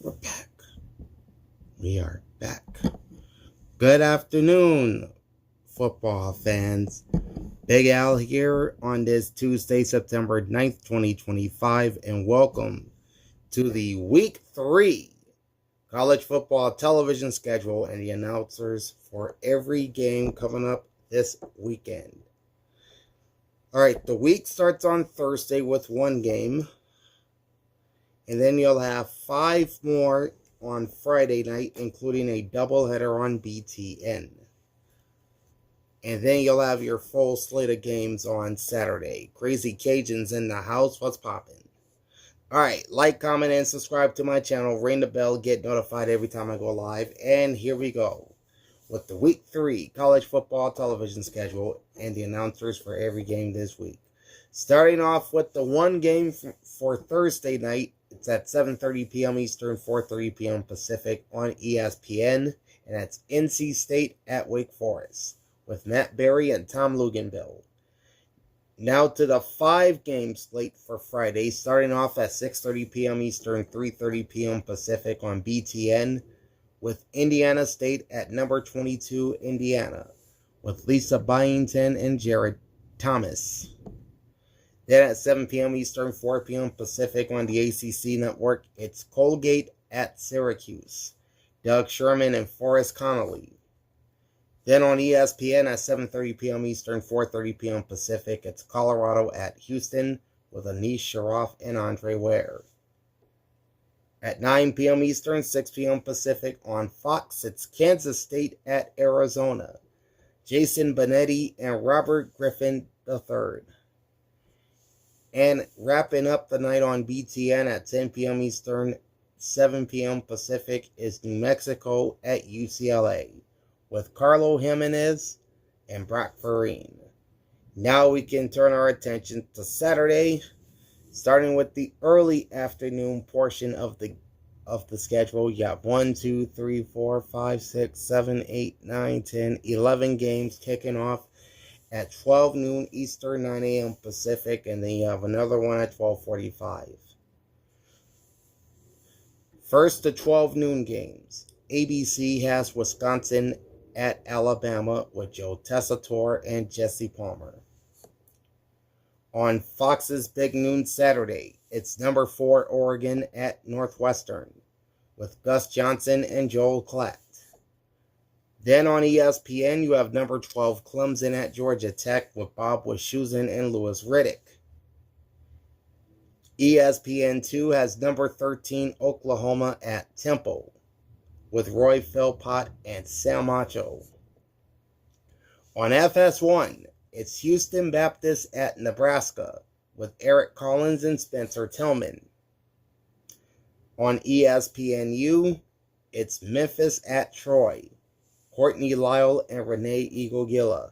We're back. We are back. Good afternoon, football fans. Big Al here on this Tuesday, September 9th, 2025, and welcome to the Week 3 college football television schedule and the announcers for every game coming up this weekend. All right, the week starts on Thursday with one game, and then you'll have 5 more on Friday night, including a doubleheader on BTN. And then you'll have your full slate of games on Saturday. Crazy Cajuns in the house. What's poppin'? Alright, like, comment, and subscribe to my channel. Ring the bell, get notified every time I go live. And here we go with the Week 3 college football television schedule and the announcers for every game this week. Starting off with the one game for Thursday night. It's at 7:30 p.m. Eastern, 4:30 p.m. Pacific on ESPN. And that's NC State at Wake Forest with Matt Berry and Tom Luginbill. Now to the 5-game slate for Friday, starting off at 6:30 p.m. Eastern, 3:30 p.m. Pacific on BTN, with Indiana State at number 22, Indiana, with Lisa Byington and Jared Thomas. Then at 7 p.m. Eastern, 4 p.m. Pacific on the ACC network, it's Colgate at Syracuse, Doug Sherman and Forrest Connolly. Then on ESPN at 7:30 p.m. Eastern, 4:30 p.m. Pacific, it's Colorado at Houston with Anish Sharaff and Andre Ware. At 9 p.m. Eastern, 6 p.m. Pacific on Fox, it's Kansas State at Arizona, Jason Benetti and Robert Griffin III. And wrapping up the night on BTN at 10 p.m. Eastern, 7 p.m. Pacific is New Mexico at UCLA with Carlo Jimenez and Brock Vereen. Now we can turn our attention to Saturday, starting with the early afternoon portion of the schedule. You got 1, 2, 3, 4, 5, 6, 7, 8, 9, 10, 11 games kicking off at 12 noon Eastern, 9 a.m. Pacific, and then you have another one at 12:45. First, the 12 noon games. ABC has Wisconsin at Alabama with Joe Tessitore and Jesse Palmer. On Fox's Big Noon Saturday, it's number 4 Oregon at Northwestern with Gus Johnson and Joel Klatt. Then on ESPN, you have number 12 Clemson at Georgia Tech with Bob Wischusen and Louis Riddick. ESPN2 has number 13 Oklahoma at Temple with Roy Philpott and Sam Acho. On FS1, it's Houston Baptist at Nebraska with Eric Collins and Spencer Tillman. On ESPNU, it's Memphis at Troy, Courtney Lyle and Renee Eagle-Gilla.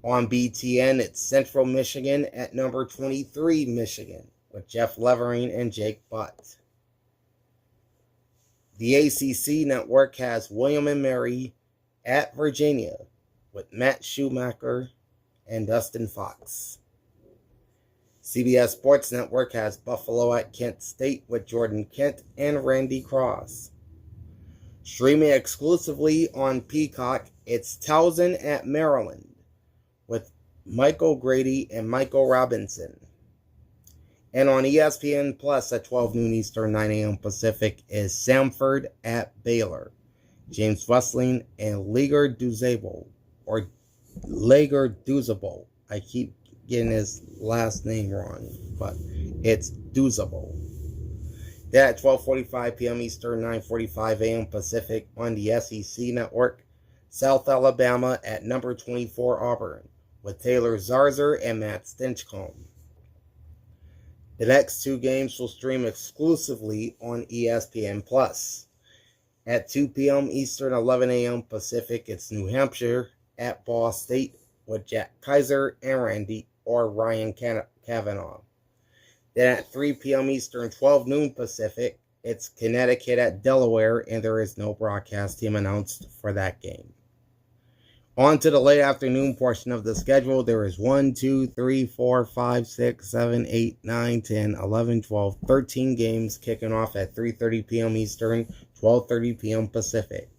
On BTN, it's Central Michigan at number 23 Michigan with Jeff Levering and Jake Butt. The ACC network has William & Mary at Virginia with Matt Schumacher and Dustin Fox. CBS Sports Network has Buffalo at Kent State with Jordan Kent and Randy Cross. Streaming exclusively on Peacock, it's Towson at Maryland with Michael Grady and Michael Robinson. And on ESPN Plus at 12 noon Eastern, 9 a.m. Pacific is Samford at Baylor, James Wessling and Liger Duzable, or Lager Duzable. I keep getting his last name wrong, but it's Duzable. Then at 12:45 p.m. Eastern, 9:45 a.m. Pacific on the SEC network, South Alabama at number 24 Auburn with Taylor Zarzour and Matt Stinchcomb. The next 2 games will stream exclusively on ESPN Plus. At 2 p.m. Eastern, 11 a.m. Pacific, it's New Hampshire at Ball State with Jack Kaiser and Ryan Kavanaugh. Then at 3 p.m. Eastern, 12 noon Pacific, it's Connecticut at Delaware, and there is no broadcast team announced for that game. On to the late afternoon portion of the schedule. There is 1, 2, 3, 4, 5, 6, 7, 8, 9, 10, 11, 12, 13 games kicking off at 3:30 p.m. Eastern, 12:30 p.m. Pacific.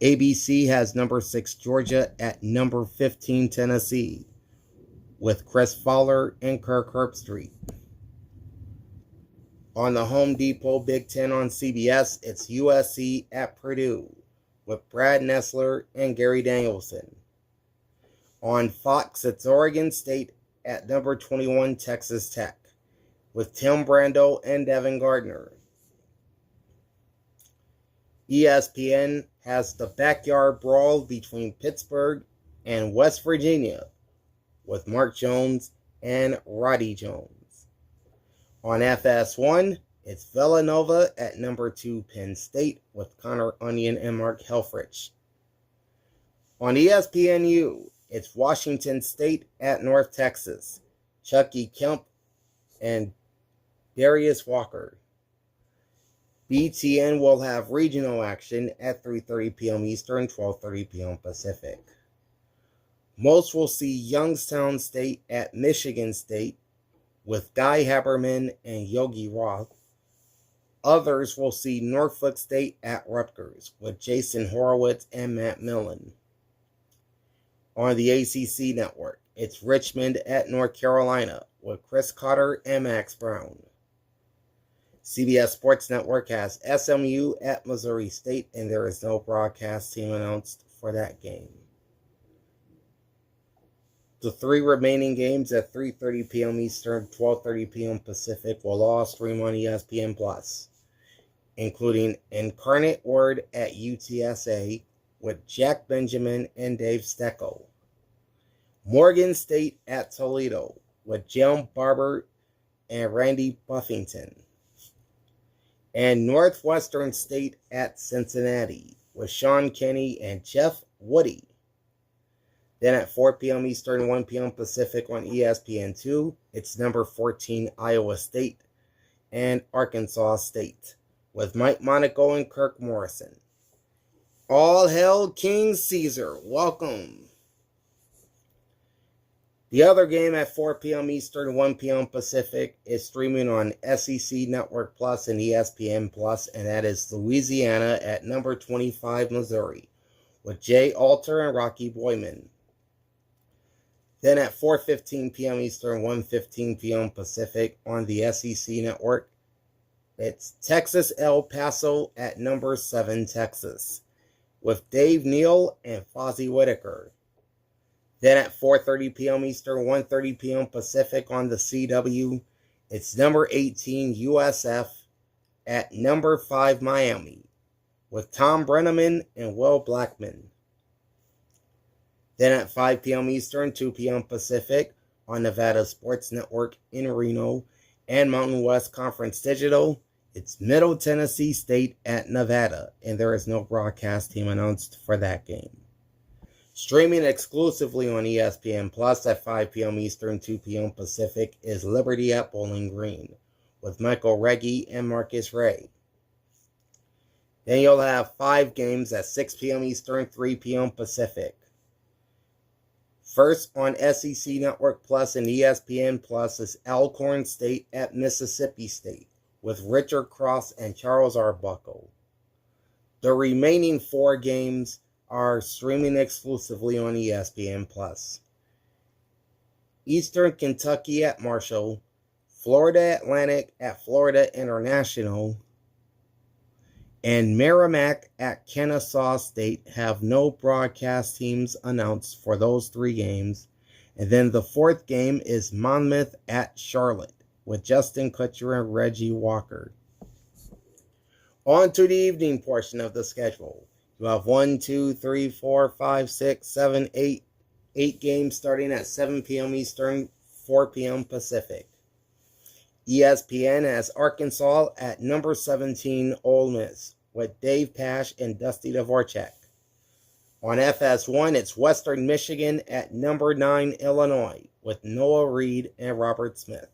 ABC has number 6 Georgia at number 15 Tennessee with Chris Fowler and Kirk Herbstreit. On the Home Depot Big Ten on CBS, it's USC at Purdue with Brad Nessler and Gary Danielson. On Fox, it's Oregon State at number 21 Texas Tech with Tim Brando and Devin Gardner. ESPN has the backyard brawl between Pittsburgh and West Virginia with Mark Jones and Roddy Jones. On FS1, it's Villanova at number 2 Penn State with Connor Onion and Mark Helfrich. On ESPNU, it's Washington State at North Texas, Chucky Kemp and Darius Walker. BTN will have regional action at 3:30 p.m. Eastern, 12:30 p.m. Pacific. Most will see Youngstown State at Michigan State with Guy Haberman and Yogi Roth. Others will see Norfolk State at Rutgers with Jason Horowitz and Matt Millen. On the ACC network, it's Richmond at North Carolina with Chris Cotter and Max Brown. CBS Sports Network has SMU at Missouri State, and there is no broadcast team announced for that game. The 3 remaining games at 3:30 p.m. Eastern, 12:30 p.m. Pacific will all stream on ESPN+, including Incarnate Word at UTSA with Jack Benjamin and Dave Stecco. Morgan State at Toledo with Jim Barber and Randy Buffington. And Northwestern State at Cincinnati with Sean Kenny and Jeff Woody. Then at 4 p.m. Eastern, 1 p.m. Pacific on ESPN2, it's number 14 Iowa State and Arkansas State with Mike Monaco and Kirk Morrison. All hail King Caesar. Welcome. The other game at 4 p.m. Eastern, 1 p.m. Pacific is streaming on SEC Network Plus and ESPN Plus, and that is Louisiana at number 25 Missouri with Jay Alter and Rocky Boyman. Then at 4:15 p.m. Eastern, 1:15 p.m. Pacific on the SEC Network, it's Texas El Paso at number 7 Texas with Dave Neal and Fozzie Whitaker. Then at 4:30 p.m. Eastern, 1:30 p.m. Pacific on the CW, it's number 18 USF at number 5 Miami with Tom Brenneman and Will Blackman. Then at 5 p.m. Eastern, 2 p.m. Pacific on Nevada Sports Network in Reno and Mountain West Conference Digital, it's Middle Tennessee State at Nevada, and there is no broadcast team announced for that game. Streaming exclusively on ESPN Plus at 5 p.m. Eastern, 2 p.m. Pacific is Liberty at Bowling Green with Michael Reggie and Marcus Ray. Then you'll have 5 games at 6 p.m. Eastern, 3 p.m. Pacific. First on SEC Network Plus and ESPN Plus is Alcorn State at Mississippi State with Richard Cross and Charles Arbuckle. The remaining 4 games are streaming exclusively on ESPN Plus. Eastern Kentucky at Marshall, Florida Atlantic at Florida International, and Merrimack at Kennesaw State have no broadcast teams announced for those 3 games. And then the 4th game is Monmouth at Charlotte with Justin Kutcher and Reggie Walker. On to the evening portion of the schedule. You have 1, 2, 3, 4, 5, 6, 7, 8 games starting at 7 p.m. Eastern, 4 p.m. Pacific. ESPN has Arkansas at number 17 Ole Miss with Dave Pasch and Dusty Dvorak. On FS1, it's Western Michigan at number 9 Illinois with Noah Reed and Robert Smith.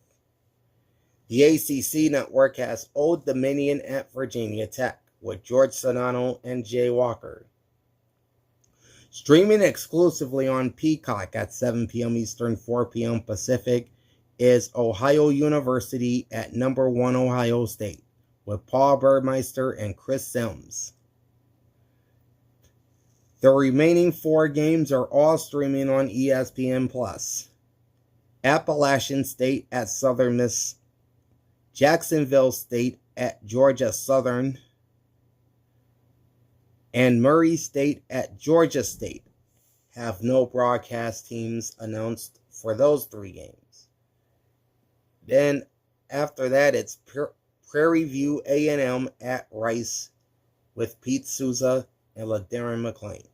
The ACC network has Old Dominion at Virginia Tech with George Sedano and Jay Walker. Streaming exclusively on Peacock at 7 p.m. Eastern, 4 p.m. Pacific is Ohio University at number 1 Ohio State with Paul Burmeister and Chris Sims. The remaining 4 games are all streaming on ESPN+. Appalachian State at Southern Miss, Jacksonville State at Georgia Southern, and Murray State at Georgia State have no broadcast teams announced for those 3 games. Then after that, it's Prairie View A&M at Rice with Pete Souza and LaDarren McClain.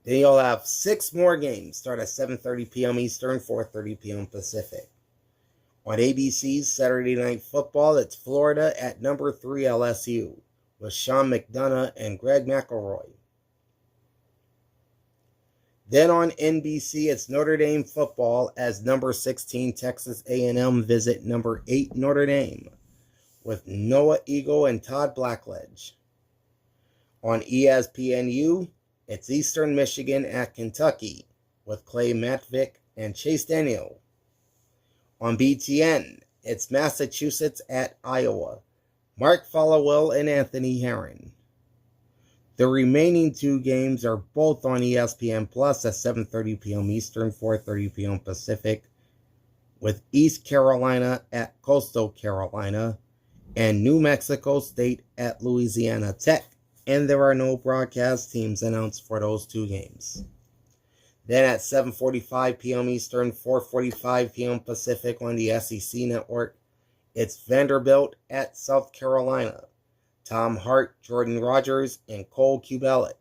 Then you'll have 6 more games start at 7:30 p.m. Eastern, 4:30 p.m. Pacific. On ABC's Saturday Night Football, it's Florida at number 3 LSU with Sean McDonough and Greg McElroy. Then on NBC, it's Notre Dame football as number 16 Texas A&M visit number 8 Notre Dame with Noah Eagle and Todd Blackledge. On ESPNU, it's Eastern Michigan at Kentucky with Clay Matvick and Chase Daniel. On BTN, it's Massachusetts at Iowa, Mark Followill and Anthony Herron. The remaining 2 games are both on ESPN Plus at 7:30 p.m. Eastern, 4:30 p.m. Pacific, with East Carolina at Coastal Carolina and New Mexico State at Louisiana Tech. And there are no broadcast teams announced for those 2 games. Then at 7:45 p.m. Eastern, 4:45 p.m. Pacific on the SEC Network, it's Vanderbilt at South Carolina. Tom Hart, Jordan Rogers, and Cole Kubelic.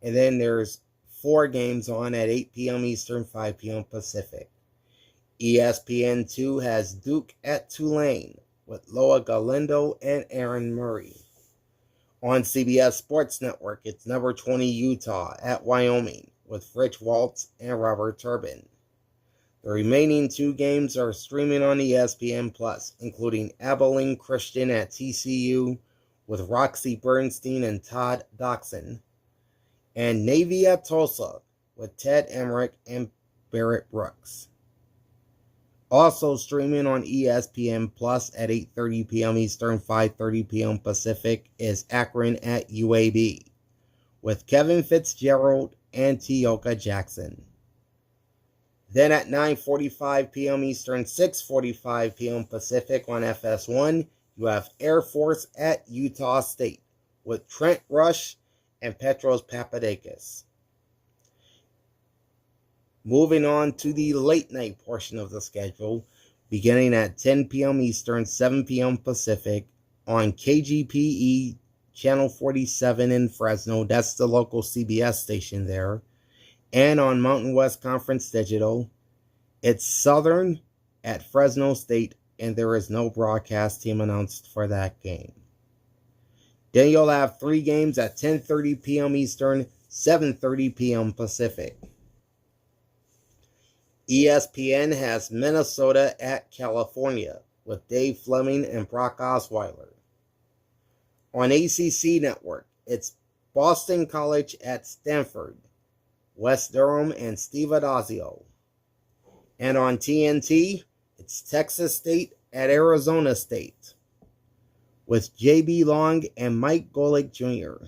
And then there's 4 games on at 8 p.m. Eastern, 5 p.m. Pacific. ESPN2 has Duke at Tulane with Loa Galindo and Aaron Murray. On CBS Sports Network, it's number 20 Utah at Wyoming with Rich Waltz and Robert Turbin. The remaining 2 games are streaming on ESPN+, including Abilene Christian at TCU with Roxy Bernstein and Todd Doxson, and Navy at Tulsa with Ted Emmerich and Barrett Brooks. Also streaming on ESPN Plus at 8:30 p.m. Eastern, 5:30 p.m. Pacific is Akron at UAB with Kevin Fitzgerald and Tioka Jackson. Then at 9:45 p.m. Eastern, 6:45 p.m. Pacific on FS1, you have Air Force at Utah State with Trent Rush and Petros Papadakis. Moving on to the late night portion of the schedule, beginning at 10 p.m. Eastern, 7 p.m. Pacific on KGPE Channel 47 in Fresno. That's the local CBS station there. And on Mountain West Conference Digital, it's Southern at Fresno State, and there is no broadcast team announced for that game. Then you'll have 3 games at 10:30 p.m. Eastern, 7:30 p.m. Pacific. ESPN has Minnesota at California with Dave Fleming and Brock Osweiler. On ACC Network, it's Boston College at Stanford, Wes Durham and Steve Adazio. And on TNT, it's Texas State at Arizona State with J.B. Long and Mike Golick Jr.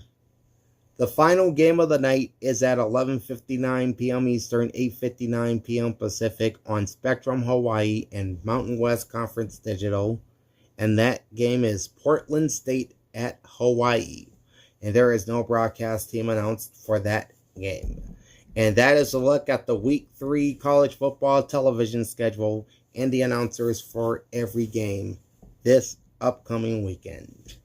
The final game of the night is at 11:59 p.m. Eastern, 8:59 p.m. Pacific on Spectrum Hawaii and Mountain West Conference Digital. And that game is Portland State at Hawaii. And there is no broadcast team announced for that game. And that is a look at the Week 3 college football television schedule and the announcers for every game this upcoming weekend.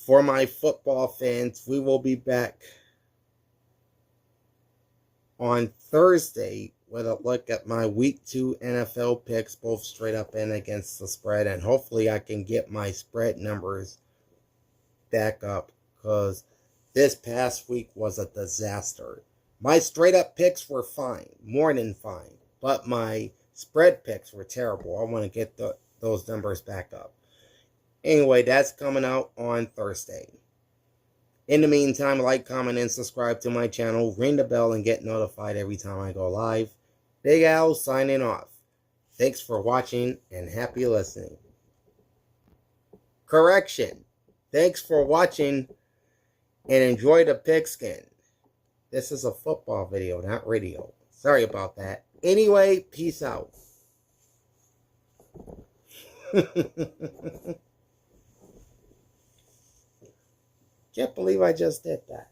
For my football fans, we will be back on Thursday with a look at my Week 2 NFL picks, both straight up and against the spread. And hopefully I can get my spread numbers back up, because this past week was a disaster. My straight up picks were fine, more than fine, but my spread picks were terrible. I want to get those numbers back up. Anyway, that's coming out on Thursday. In the meantime, like, comment, and subscribe to my channel. Ring the bell and get notified every time I go live. Big Al signing off. Thanks for watching and happy listening. Correction. Thanks for watching and enjoy the pigskin. This is a football video, not radio. Sorry about that. Anyway, peace out. Can't believe I just did that.